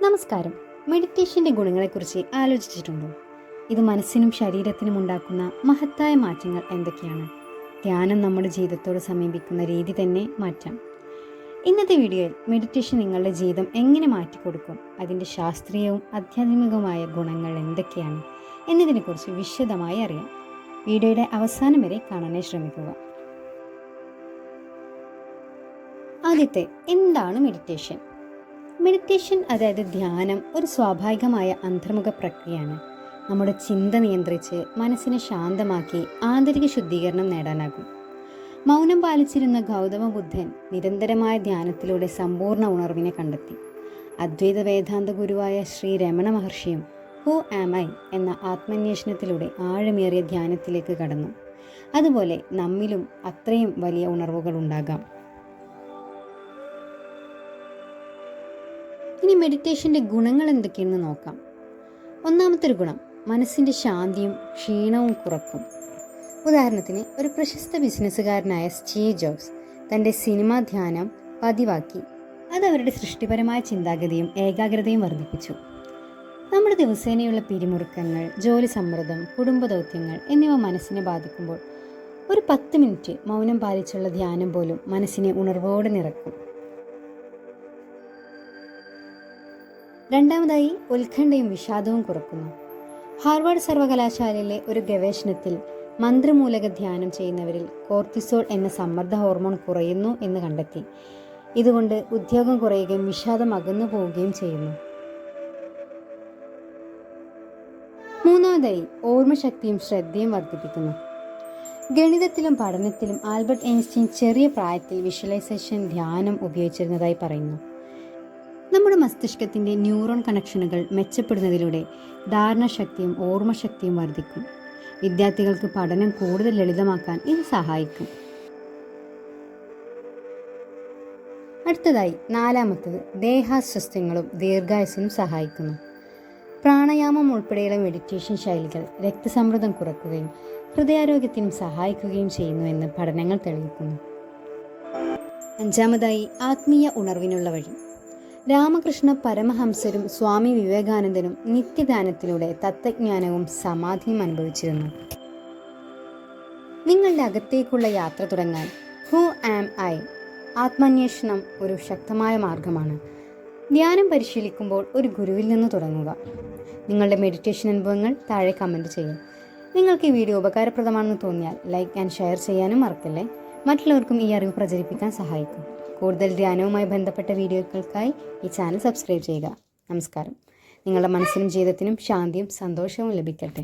നമസ്കാരം. മെഡിറ്റേഷൻ്റെ ഗുണങ്ങളെക്കുറിച്ച് ആലോചിച്ചിട്ടുണ്ടോ? ഇത് മനസ്സിനും ശരീരത്തിനും ഉണ്ടാക്കുന്ന മഹത്തായ മാറ്റങ്ങൾ എന്തൊക്കെയാണ്? ധ്യാനം നമ്മുടെ ജീവിതത്തോട് സമീപിക്കുന്ന രീതി തന്നെ മാറ്റാം. ഇന്നത്തെ വീഡിയോയിൽ മെഡിറ്റേഷൻ നിങ്ങളുടെ ജീവിതം എങ്ങനെ മാറ്റിക്കൊടുക്കും, അതിൻ്റെ ശാസ്ത്രീയവും ആധ്യാത്മികവുമായ ഗുണങ്ങൾ എന്തൊക്കെയാണ് എന്നതിനെക്കുറിച്ച് വിശദമായി അറിയാം. വീഡിയോയുടെ അവസാനം വരെ കാണാനായി ശ്രമിക്കുക. ആദ്യത്തെ, എന്താണ് മെഡിറ്റേഷൻ? മെഡിറ്റേഷൻ അതായത് ധ്യാനം ഒരു സ്വാഭാവികമായ അന്തർമുഖ പ്രക്രിയയാണ്. നമ്മുടെ ചിന്ത നിയന്ത്രിച്ച് മനസ്സിനെ ശാന്തമാക്കി ആന്തരിക ശുദ്ധീകരണം നേടാനാകും. മൗനം പാലിച്ചിരുന്ന ഗൗതമ ബുദ്ധൻ നിരന്തരമായ ധ്യാനത്തിലൂടെ സമ്പൂർണ്ണ ഉണർവിനെ കണ്ടെത്തി. അദ്വൈത വേദാന്ത ഗുരുവായ ശ്രീ രമണ മഹർഷിയും ഹു ആം ഐ എന്ന ആത്മാന്വേഷണത്തിലൂടെ ആഴമേറിയ ധ്യാനത്തിലേക്ക് കടന്നു. അതുപോലെ നമ്മിലും അത്രയും വലിയ ഉണർവുകൾ ഉണ്ടാകാം. ഇനി മെഡിറ്റേഷൻ്റെ ഗുണങ്ങൾ എന്തൊക്കെയെന്ന് നോക്കാം. ഒന്നാമത്തെ ഒരു ഗുണം, മനസ്സിൻ്റെ ശാന്തിയും ക്ഷീണവും കുറക്കും. ഉദാഹരണത്തിന്, ഒരു പ്രശസ്ത ബിസിനസ്സുകാരനായ സ്റ്റീവ് ജോബ്സ് തൻ്റെ സിനിമാ ധ്യാനം പതിവാക്കി. അത് അവരുടെ സൃഷ്ടിപരമായ ചിന്താഗതിയും ഏകാഗ്രതയും വർദ്ധിപ്പിച്ചു. നമ്മുടെ ദിവസേനയുള്ള പിരിമുറുക്കങ്ങൾ, ജോലി സമ്മർദ്ദം, കുടുംബ ദൗത്യങ്ങൾ എന്നിവ മനസ്സിനെ ബാധിക്കുമ്പോൾ ഒരു 10 മിനിറ്റ് മൗനം പാലിച്ചുള്ള ധ്യാനം പോലും മനസ്സിനെ ഉണർവോടെ നിറക്കും. രണ്ടാമതായി, ഉത്കണ്ഠയും വിഷാദവും കുറക്കുന്നു. ഹാർവാർഡ് സർവകലാശാലയിലെ ഒരു ഗവേഷണത്തിൽ മന്ത്രമൂലക ധ്യാനം ചെയ്യുന്നവരിൽ കോർട്ടിസോൾ എന്ന സമ്മർദ്ദ ഹോർമോൺ കുറയുന്നു എന്ന് കണ്ടെത്തി. ഇതുകൊണ്ട് ഉദ്യോഗം കുറയുകയും വിഷാദം അകന്നു പോവുകയും ചെയ്യുന്നു. മൂന്നാമതായി, ഓർമ്മശക്തിയും ശ്രദ്ധയും വർദ്ധിപ്പിക്കുന്നു. ഗണിതത്തിലും പഠനത്തിലും ആൽബർട്ട് ഐൻസ്റ്റീൻ ചെറിയ പ്രായത്തിൽ വിഷ്വലൈസേഷൻ ധ്യാനം ഉപയോഗിച്ചിരുന്നതായി പറയുന്നു. നമ്മുടെ മസ്തിഷ്കത്തിൻ്റെ ന്യൂറോൺ കണക്ഷനുകൾ മെച്ചപ്പെടുന്നതിലൂടെ ധാരണശക്തിയും ഓർമ്മശക്തിയും വർദ്ധിക്കും. വിദ്യാർത്ഥികൾക്ക് പഠനം കൂടുതൽ ലളിതമാക്കാൻ ഇത് സഹായിക്കും. അടുത്തതായി, നാലാമത്തത്, ദേഹാസ്വസ്ഥ്യങ്ങളും ദീർഘായുസ്സിനും സഹായിക്കുന്നു. പ്രാണായാമം ഉൾപ്പെടെയുള്ള മെഡിറ്റേഷൻ ശൈലികൾ രക്തസമ്മർദ്ദം കുറയ്ക്കുകയും ഹൃദയാരോഗ്യത്തിനും സഹായിക്കുകയും ചെയ്യുന്നു എന്ന് പഠനങ്ങൾ തെളിയിക്കുന്നു. അഞ്ചാമതായി, ആത്മീയ ഉണർവിനുള്ള വഴി. രാമകൃഷ്ണ പരമഹംസരും സ്വാമി വിവേകാനന്ദനും നിത്യധ്യാനത്തിലൂടെ തത്വജ്ഞാനവും സമാധിയും അനുഭവിച്ചിരുന്നു. നിങ്ങളുടെ അകത്തേക്കുള്ള യാത്ര തുടങ്ങാൻ ഹു ആം ഐ ആത്മാന്വേഷണം ഒരു ശക്തമായ മാർഗമാണ്. ധ്യാനം പരിശീലിക്കുമ്പോൾ ഒരു ഗുരുവിൽ നിന്ന് തുടങ്ങുക. നിങ്ങളുടെ മെഡിറ്റേഷൻ അനുഭവങ്ങൾ താഴെ കമൻറ്റ് ചെയ്യും. നിങ്ങൾക്ക് ഈ വീഡിയോ ഉപകാരപ്രദമാണെന്ന് തോന്നിയാൽ ലൈക്ക് ആൻഡ് ഷെയർ ചെയ്യാനും മറക്കല്ലേ. മറ്റുള്ളവർക്കും ഈ അറിവ് പ്രചരിപ്പിക്കാൻ സഹായിക്കും. കൂടുതൽ ധ്യാനവുമായി ബന്ധപ്പെട്ട വീഡിയോകൾക്കായി ഈ ചാനൽ സബ്സ്ക്രൈബ് ചെയ്യുക. നമസ്കാരം. നിങ്ങളുടെ മനസ്സിനും ജീവിതത്തിനും ശാന്തിയും സന്തോഷവും ലഭിക്കട്ടെ.